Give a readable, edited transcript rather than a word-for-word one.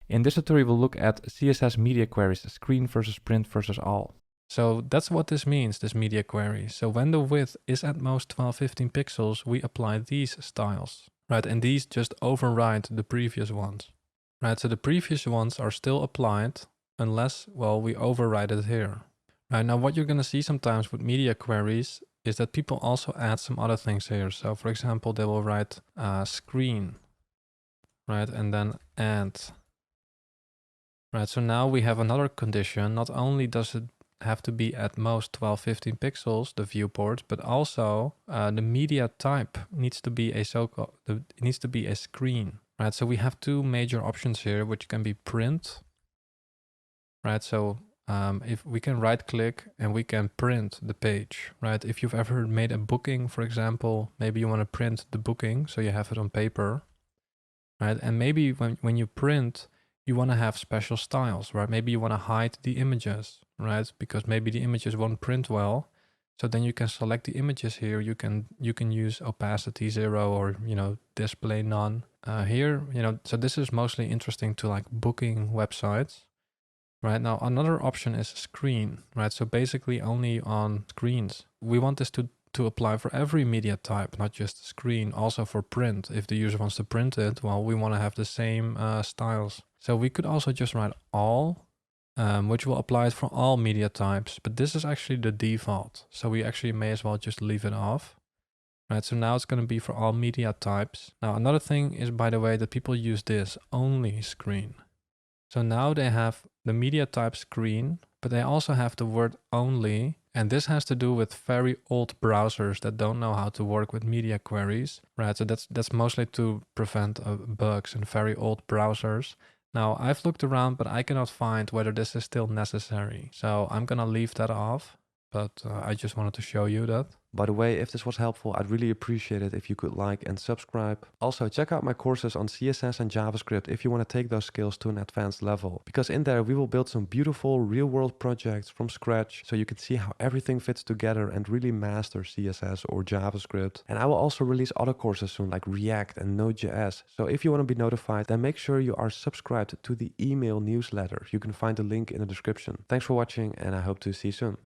In this tutorial, we'll look at CSS media queries, screen versus print versus all. So that's what this means, this media query. So when the width is at most 1215 pixels, we apply these styles, right? And these just override the previous ones, right? So the previous ones are still applied unless, well, we override it here. Right, now what you're gonna see sometimes with media queries is that people also add some other things here. So for example, they will write screen, right? And then and, right? So now we have another condition. Not only does it have to be at most 1215 pixels, the viewport, but also the media type needs to be a it needs to be a screen, right? So we have two major options here, which can be print, right? So if we can right click and we can print the page, right? If you've ever made a booking, for example, maybe you want to print the booking so you have it on paper, right? And maybe when you print, you want to have special styles, right? Maybe you want to hide the images, right? Because maybe the images won't print well. So then you can select the images here. You can use opacity 0 or, you know, display none. Here, you know, so this is mostly interesting to like booking websites. Right, now another option is screen, right? So basically only on screens. We want this to apply for every media type, not just screen, also for print. If the user wants to print it, well, we want to have the same styles. So we could also just write all, which will apply it for all media types, but this is actually the default. So we actually may as well just leave it off. Right, so now it's going to be for all media types. Now another thing is, by the way, that people use this only screen. So now they have the media type screen, but they also have the word only. And this has to do with very old browsers that don't know how to work with media queries, right? So that's mostly to prevent bugs in very old browsers. Now I've looked around, but I cannot find whether this is still necessary. So I'm gonna leave that off, but I just wanted to show you that. By the way, if this was helpful, I'd really appreciate it if you could like and subscribe. Also, check out my courses on CSS and JavaScript if you want to take those skills to an advanced level. Because in there, we will build some beautiful real-world projects from scratch so you can see how everything fits together and really master CSS or JavaScript. And I will also release other courses soon like React and Node.js. So if you want to be notified, then make sure you are subscribed to the email newsletter. You can find the link in the description. Thanks for watching and I hope to see you soon.